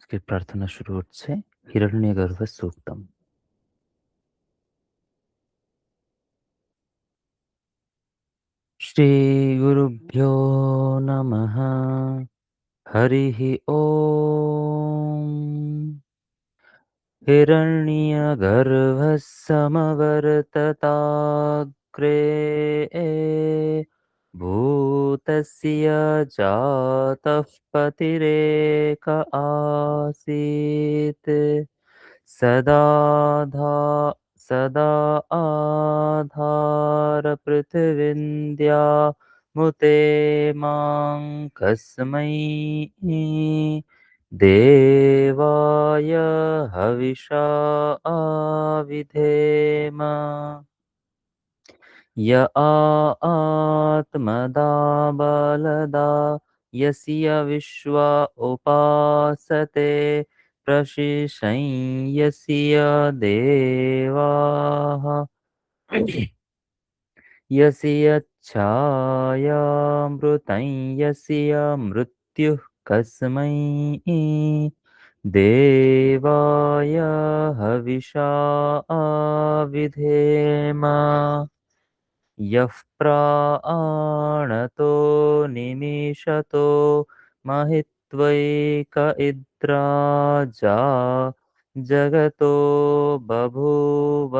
আজকের প্রার্থনা শুরু হচ্ছে হিরণ্যগর্ভ সূক্তম। শ্রীগুরুভ্যো নমঃ। হরিঃ ওম। हिरण्यगर्भः समवर्तताग्रे भूतस्य जातः पतिरेक आसीत्। सदा धा सदा आधारपृथिवीन्द्यामुते मां कस्मै देवाय हविषा विधेम। य आत्मदा बलदा यस्य विश्वा उपासते प्रशिशं यस्य देवाः यस्य छायामृतं यस्य मृत्युः कस्मै देवाय हविषा विधेम। यः प्राणतो निमिषतो महित्वैक इद्राजा जगतो बभूव।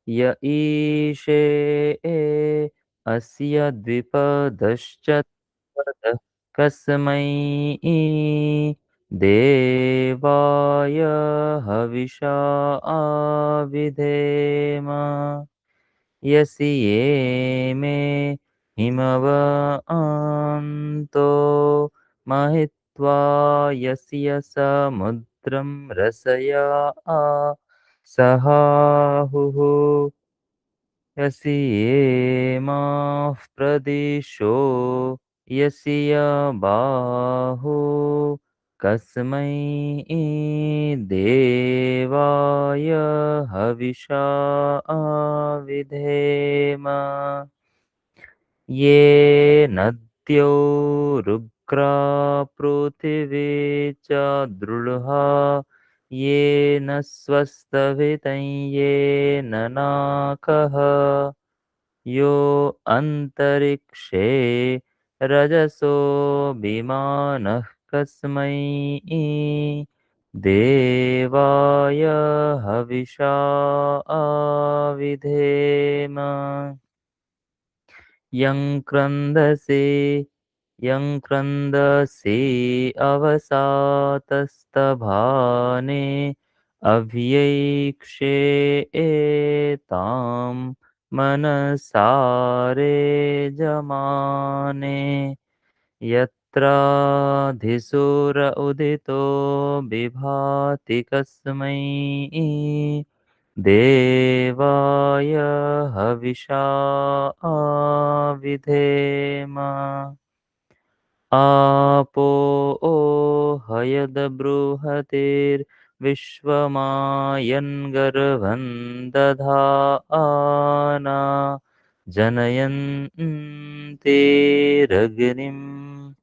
य ईशे अस्य द्विपदश्चत्वरः कस्मै देवाय हविषा विधेम। यस्येमे हिमवन्तो महित्वा यस्य समुद्रं रसया सहाहुः। यस्येमाः प्रदिशो यस्य बाहु कस्मै देवाय हविषा विधेम। ये नद्यो रुग्रा पृथिवी च दृढा येन स्वस्तवितं येन नाकः यो अन्तरिक्षे रजसो विमानः कस्मै देवाय हविषा विधेम। यं क्रन्दसे यं क्रन्दसि अवसातस्तभाने अव्यैक्षे एतां मनसारे जमाने। यत्राधिसुर उदितो बिभाति कस्मै देवाय हविषा विधेम। आपो हयद्बृहतिर्विश्वमायन् दधाना जनयन्तीरग्निम्।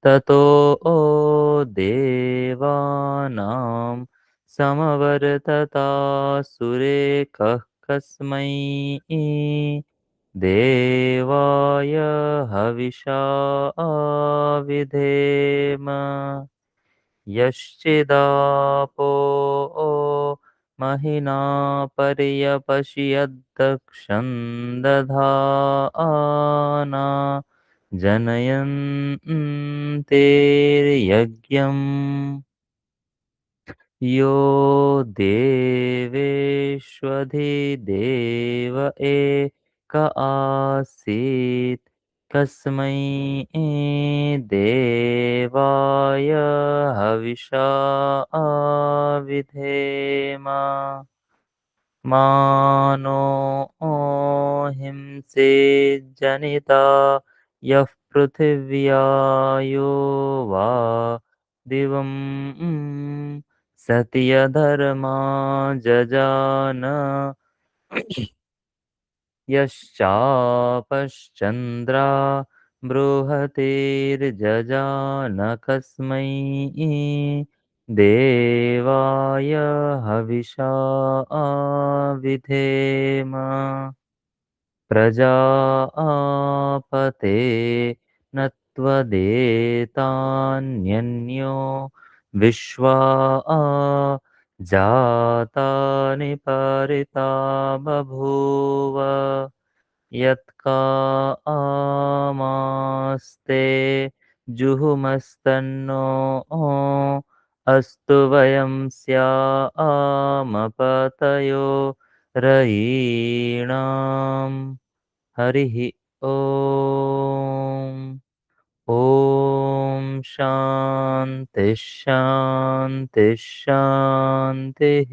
ततो देवानां समवर्ततासुरेकः कस्मै देवाय हविषा विधेम। यश्चिदापो महिना पर्यपश्यद्दक्षं दधाना जनयन्तेर्यज्ञम्। यो देवेष्वधिदेव एक आसीत् कस्मै देवाय हविषा विधेम। मानो हिंसेज्जनिता यः पृथिव्या यो वा दिवं सत्यधर्मा जजान। यश्चापश्चन्द्रा बृहतेर्जजानकस्मै देवाय हविषा विधेम प्रजापते न त्वदेतान्यन्यो विश्वा जातानि परिता बभूव यत्कामास्ते जुहुमस्तन्नो अस्तु वयं स्यामपतयो रयीणाम् हरिः ॐ ॐ शान्ति शान्ति शान्तिः।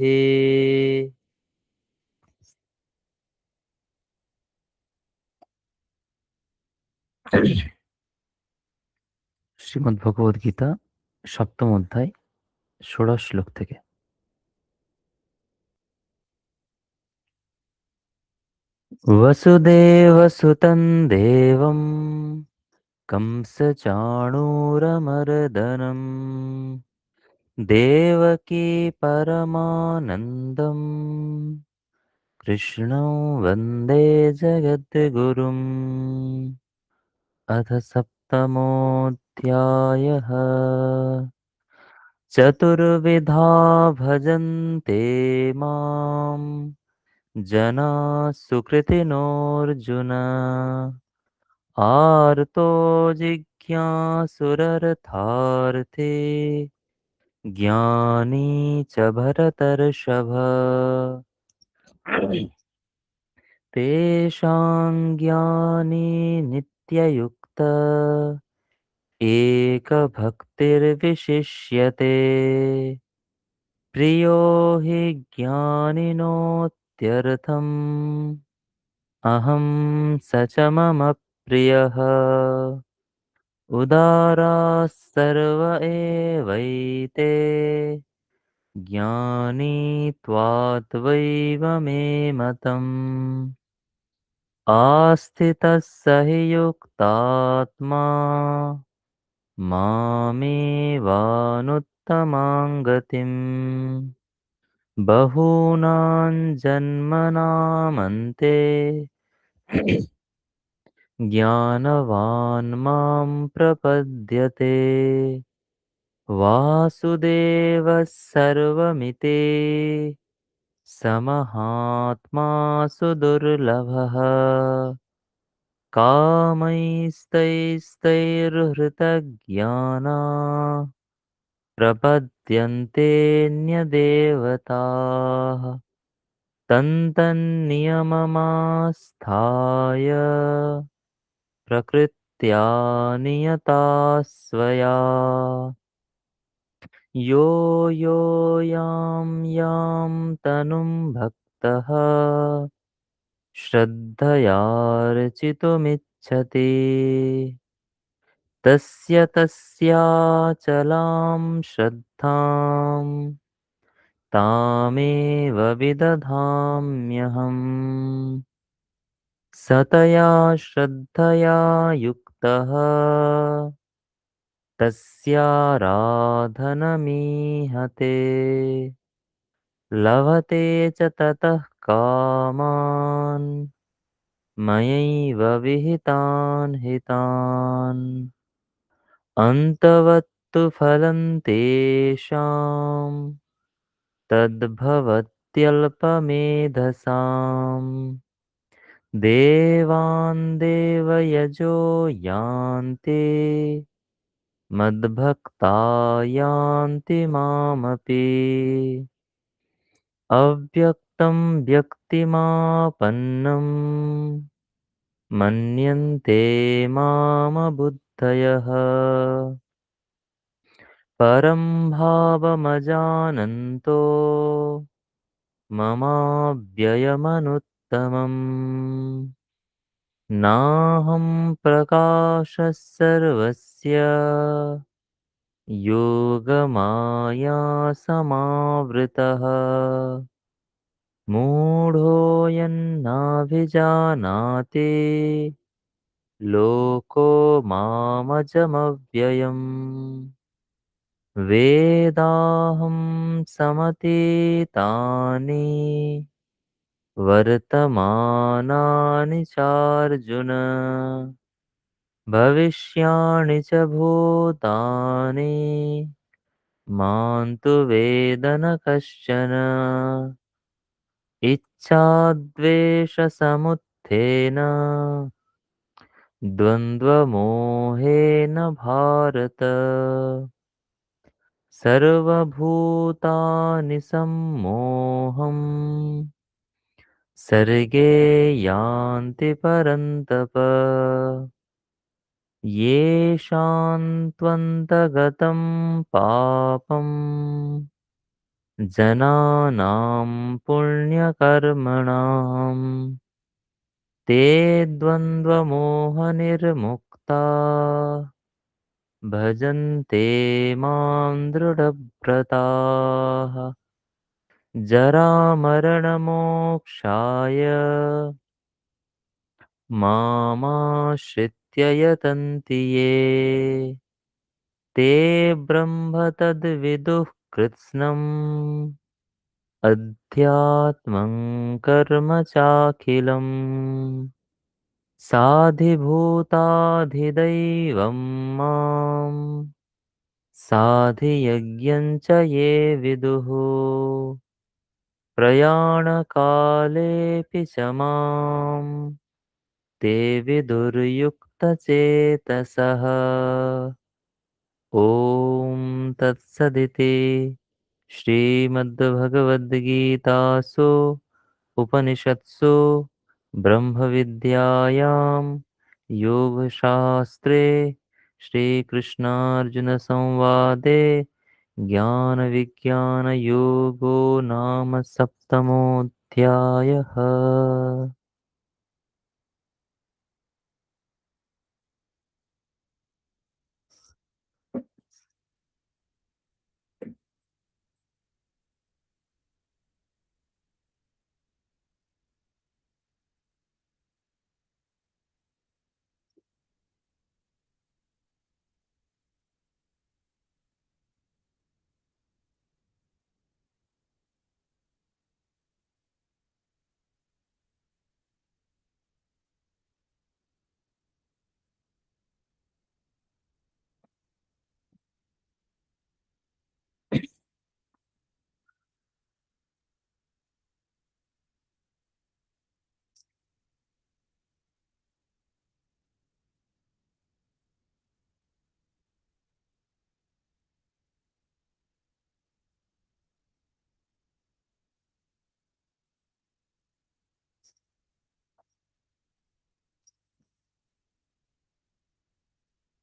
শ্রীমদ্ ভগবদ গীতা সপ্তম অধ্যায় ১৬ শ্লোক থেকে। वसुदेवसुतं देवं कंसचाणूरमर्दनं देवकी परमानन्दं कृष्णं वन्दे जगद्गुरुम्। अथ सप्तमोऽध्यायः। चतुर्विधा भजन्ते माम् जनाः सुकृतिनोऽर्जुन आर्तो जिज्ञासुरर्थार्थे ज्ञानी च भरतर्षभ। तेषां ज्ञानी नित्ययुक्त एकभक्तिर्विशिष्यते प्रियो हि ज्ञानिनोत्यर्थम् अहं स च मम प्रियः। उदाराः सर्व एवैते ज्ञानी त्वात्वैव मे मतम्। आस्थितः स हि युक्तात्मा मामेवानुत्तमां गतिम् बहूनां जन्मनामन्ते ज्ञानवान् मां प्रपद्यते। वासुदेवः सर्वमिति समहात्मा सुदुर्लभः कामैस्तैस्तैर्हृतज्ञाना प्रपद्यन्तेऽन्यदेवताः तन्तन्नियममास्थाय प्रकृत्या नियता स्वया यो यो यां यां तनुं भक्तः श्रद्धयार्चितुमिच्छति तस्य तस्याचलां श्रद्धां तामेव विदधाम्यहम्। सतया श्रद्धया युक्तः तस्याराधनमीहते लभते च ततः कामान् मयैव विहितान् हितान्। अन्तवत्तु फलं तेषां तद्भवत्यल्पमेधसाम् देवान् देवयजो यान्ति मद्भक्ता यान्ति मामपि। अव्यक्तं व्यक्तिमापन्नं मन्यन्ते मामबुद्धयः परं भावमजानन्तो ममाव्ययमनुत्तमम्। नाहं प्रकाशः सर्वस्य योगमाया समावृतः मूढोऽयं नाभिजानाति लोको मामजमव्ययम् वेदाहं समतीतानि वर्तमानानि चार्जुन भविष्याणि च भूतानि मां तु वेद न कश्चन इच्छाद्वेषसमुत्थेन द्वन्द्वमोहेन भारत सर्वभूतानि सम्मोहम् सर्गे यान्ति परन्तप येषां त्वन्तगतं पापम् जनानां पुण्यकर्मणां ते द्वन्द्वमोहनिर्मुक्ता भजन्ते मां दृढव्रताः जरामरणमोक्षाय मामाश्रित्य यतन्ति ये ते ब्रह्म तद्विदुः कृत्स्नम् अध्यात्मं कर्म चाखिलम् साधिभूताधिदैवं माम् साधियज्ञं च ये विदुः प्रयाणकालेऽपि च माम् ते विदुर्युक्तचेतसः ॐ तत्सदिति श्रीमद्भगवद्गीतासु उपनिषत्सु ब्रह्मविद्यायां योगशास्त्रे श्रीकृष्णार्जुनसंवादे ज्ञानविज्ञानयोगो नाम सप्तमोऽध्यायः।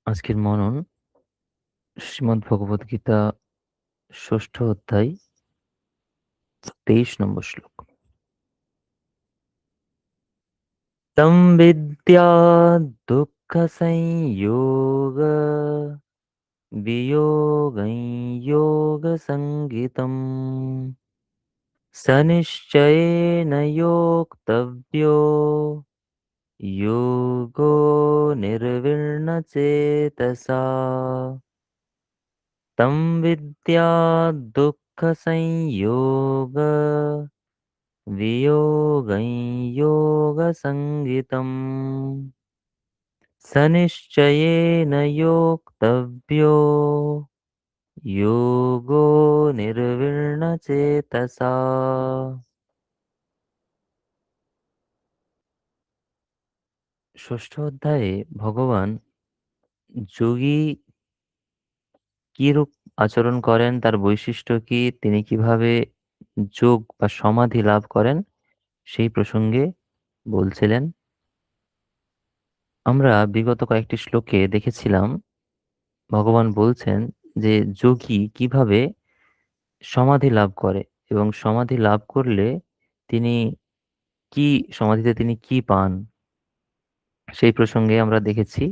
আজকের মনন শ্রীমদ্ ভগবদ গীতা ষষ্ঠ অধ্যায় 23 নম্বর শ্লোক। तं विद्या दुःखसंयोग वियोगं योगसङ्गितम् स निश्चयेन योक्तव्यो योगो निर्विण्णचेतसा। तं विद्या दुःखसंयोग वियोगं योगसङ्गितम् स निश्चयेन योक्तव्यो योगो निर्विण्णचेतसा। ষষ্ঠ অধ্যায়ে ভগবান যোগী কিরূপ আচরণ করেন, তার বৈশিষ্ট্য কি, তিনি কিভাবে যোগ বা সমাধি লাভ করেন সেই প্রসঙ্গে বলছিলেন। আমরা বিগত কয়েকটি শ্লোকে দেখেছিলাম ভগবান বলছেন যে যোগী কিভাবে সমাধি লাভ করে এবং সমাধি লাভ করলে তিনি কি, সমাধিতে তিনি কি পান সেই প্রসঙ্গে আমরা দেখেছি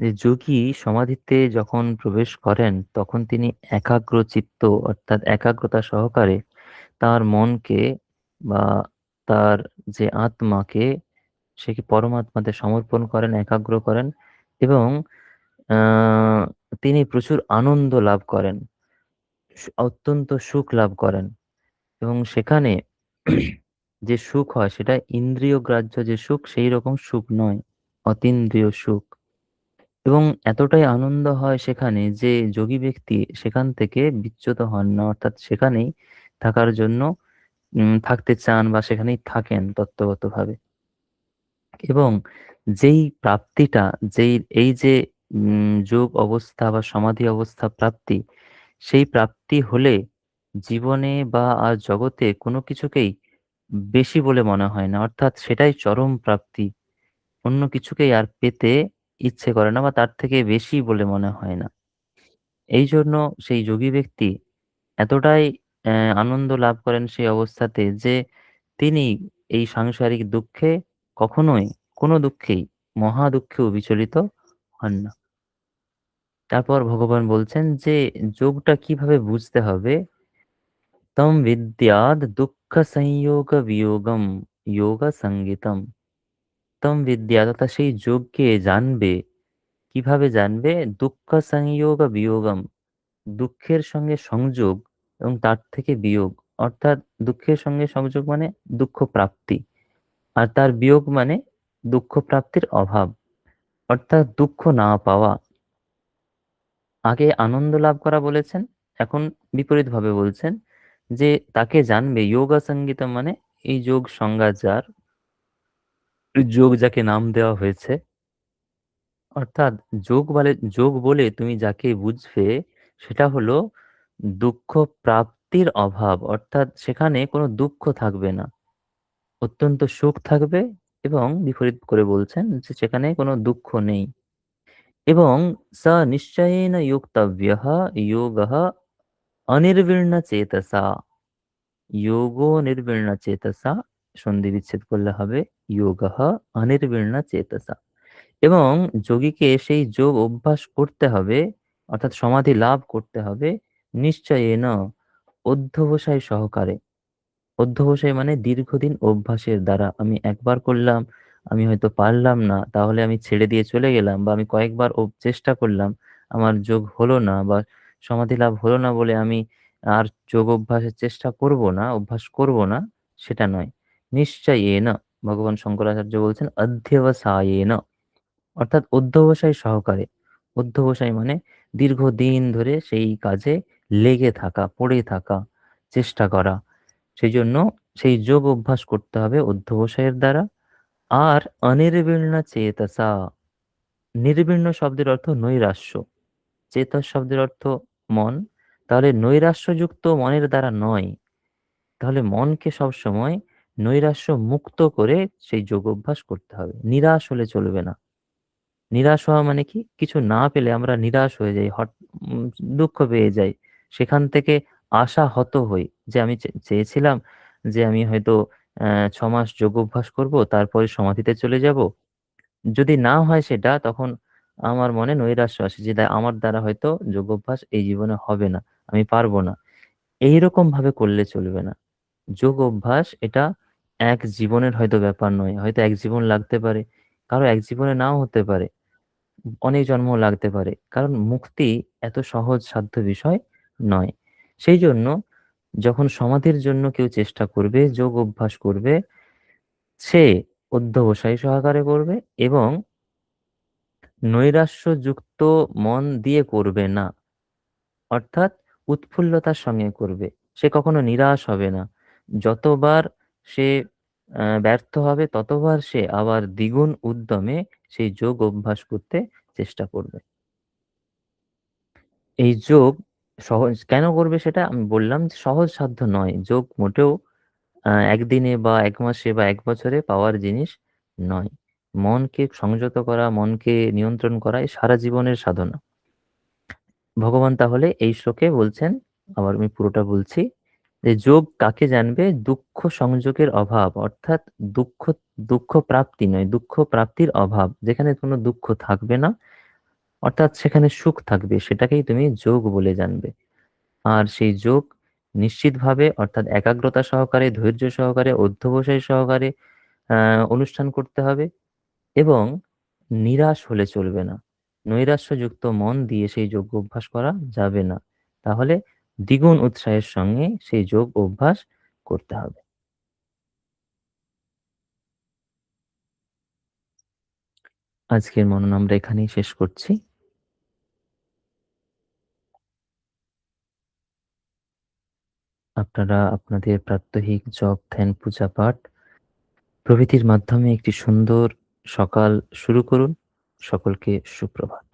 যে যোগী সমাধিতে যখন প্রবেশ করেন তখন তিনি একাগ্র চিত্ত অর্থাৎ একাগ্রতা সহকারে তার মনকে বা তার যে আত্মাকে সে কি পরমাত্মাতে সমর্পণ করেন, একাগ্র করেন, এবং আহ তিনি প্রচুর আনন্দ লাভ করেন, অত্যন্ত সুখ লাভ করেন। এবং সেখানে যে সুখ হয় সেটা ইন্দ্রিয় গ্রাহ্য যে সুখ সেই রকম সুখ নয়, অতীন্দ্রিয় সুখ। এবং এতটাই আনন্দ হয় সেখানে যে যোগী ব্যক্তি সেখান থেকে বিচ্যুত হন না, অর্থাৎ সেখানেই থাকার জন্য থাকতে চান বা সেখানেই থাকেন তত্ত্বগতভাবে। এবং যেই প্রাপ্তিটা, যেই এই যে যোগ অবস্থা বা সমাধি অবস্থা প্রাপ্তি, সেই প্রাপ্তি হলে জীবনে বা আর জগতে কোনো কিছুকেই বেশি বলে মনে হয় না, অর্থাৎ সেটাই চরম প্রাপ্তি। অন্য কিছুকেই আর পেতে ইচ্ছে করে না বা তার থেকে বেশি বলে মনে হয় না। এই জন্য সেই যোগী ব্যক্তি এতটাই আনন্দ লাভ করেন সেই অবস্থাতে যে তিনি এই সাংসারিক দুঃখে কখনোই, কোনো দুঃখেই, মহা দুঃখেও বিচলিত হন না। তারপর ভগবান বলছেন যে যোগটা কিভাবে বুঝতে হবে। তম বিদ্যাদ দুঃখ সংযোগ বিয়োগম যোগ সঙ্গীতম। তম বিদ্যা তথা সেই যোগকে জানবে। কিভাবে জানবে? দুঃখ সংযোগ বিয়োগম, দুঃখের সঙ্গে সংযোগ এবং তার থেকে বিয়োগ। অর্থাৎ দুঃখের সঙ্গে সংযোগ মানে দুঃখ প্রাপ্তি, আর তার বিয়োগ মানে দুঃখ প্রাপ্তির অভাব, অর্থাৎ দুঃখ না পাওয়া। আগে আনন্দ লাভ করা বলেছেন, এখন বিপরীত ভাবে বলছেন যে তাকে জানবে যোগা সঙ্গীতম, মানে এই যোগ সংজ্ঞা যার, যোগ যাকে নাম দেওয়া হয়েছে, অর্থাৎ যোগ বলে তুমি যাকে বুঝবে সেটা হলো দুঃখ প্রাপ্তির অভাব, অর্থাৎ সেখানে কোনো দুঃখ থাকবে না, অত্যন্ত সুখ থাকবে। এবং বিপরীত করে বলছেন যে সেখানে কোনো দুঃখ নেই। এবং স নিশ্চয়েন যোক্তব্যঃ যোগঃ অনির্বিণ্ণ চেতসা। যোগো নির্বিণ্ণ চেতসা, সন্ধি বিচ্ছেদ করলে হবে যোগঃ অনির্বিণ্ণ চেতসা। এবং যোগীকে সেই যোগ অভ্যাস করতে হবে, অর্থাৎ সমাধি লাভ করতে হবে নিশ্চয়েন, অধ্যবসায় সহকারে। অধ্যবসায় মানে দীর্ঘদিন অভ্যাসের দ্বারা। আমি একবার করলাম, আমি হয়তো পারলাম না, তাহলে আমি ছেড়ে দিয়ে চলে গেলাম, বা আমি কয়েকবার চেষ্টা করলাম, আমার যোগ হলো না বা সমাধি লাভ হলো না বলে আমি আর যোগ অভ্যাসের চেষ্টা করব না, অভ্যাস করব না, সেটা নয়। নিশ্চয়েন, ভগবান শঙ্করাচার্য বলছেন অধ্যবসায়েন, অর্থাৎ অধ্যবসায় সহকারে। অধ্যবসায় মানে দীর্ঘদিন ধরে সেই কাজে লেগে থাকা, পড়ে থাকা, চেষ্টা করা। সেই জন্য সেই যোগ অভ্যাস করতে হবে অধ্যবসায়ের দ্বারা। আর অনির্বিণ্ণ চেতসা, নির্বিণ্ণ শব্দের অর্থ নৈরাশ্য, চেতস শব্দের অর্থ মন, তাহলে নৈরাশ্যযুক্ত মনের দ্বারা নয়। তাহলে মনকে সবসময় নৈরাশ্য মুক্ত করে সেই যোগ অভ্যাস করতে হবে, নিরাশ হলে চলবে না। নিরাশ হওয়া মানে কি? কিছু না পেলে আমরা নিরাশ হয়ে যাই, উম, দুঃখ পেয়ে যাই। সেখান থেকে আশাহত হই যে আমি চেয়েছিলাম যে আমি হয়তো 6 মাস যোগ অভ্যাস করব, তারপরে সমাধিতে চলে যাব। যদি না হয় সেটা, তখন আমার মনে নৈরাশ্য আসে যে আমার দ্বারা হয়তো যোগ অভ্যাস এই জীবনে হবে না, আমি পারবো না। এইরকম ভাবে করলে চলবে না। যোগ অভ্যাস এটা এক জীবনের হয়তো ব্যাপার নয়, হয়তো এক জীবন লাগতে পারে, কারো এক জীবনে নাও হতে পারে, অনেক জন্ম লাগতে পারে, কারণ মুক্তি এত সহজ সাধ্য বিষয় নয়। সেই জন্য যখন সমাধির জন্য কেউ চেষ্টা করবে, যোগ অভ্যাস করবে, সে অধ্যবসায় সহকারে করবে এবং নৈরাশ্যযুক্ত মন দিয়ে করবে না, অর্থাৎ উৎফুল্লতার সঙ্গে করবে। সে কখনো নিরাশ হবে না। যতবার সে ব্যর্থ হবে ততবার সে আবার দ্বিগুণ উদ্যমে সেই যোগ অভ্যাস করতে চেষ্টা করবে। এই যোগ সহজ কেন করবে সেটা আমি বললাম যে সহজ সাধ্য নয়। যোগ মোটেও একদিনে বা 1 মাসে বা 1 বছরে পাওয়ার জিনিস নয়। মনকে সংযত করা, মনকে নিয়ন্ত্রণ করা এই সারা জীবনের সাধনা। ভগবান তাহলে এই শ্লোকে বলছেন, আবার আমি পুরোটা বলছি, যে যোগ কাকে জানবে? দুঃখ সংযোগের অভাব, অর্থাৎ দুঃখ, দুঃখ প্রাপ্তি নয়, দুঃখ প্রাপ্তির অভাব, যেখানে কোনো দুঃখ থাকবে না, অর্থাৎ সেখানে সুখ থাকবে, সেটাকেই তুমি যোগ বলে জানবে। আর সেই যোগ নিশ্চিতভাবে, অর্থাৎ একাগ্রতা সহকারে, ধৈর্য সহকারে, অধ্যবসায় সহকারে আ অনুষ্ঠান করতে হবে এবং নিরাশ হলে চলবে না। নৈরাশ্যযুক্ত মন দিয়ে সেই যোগ অভ্যাস করা যাবে না। তাহলে দ্বিগুণ উৎসাহের সঙ্গে সেই যোগ অভ্যাস করতে হবে। আজকের মনন আমরা এখানেই শেষ করছি। আপনারা আপনাদের প্রাত্যহিক জপ, ধ্যান, পূজা পাঠ প্রভৃতির মাধ্যমে একটি সুন্দর সকাল শুরু করুন। সকলকে সুপ্রভাত।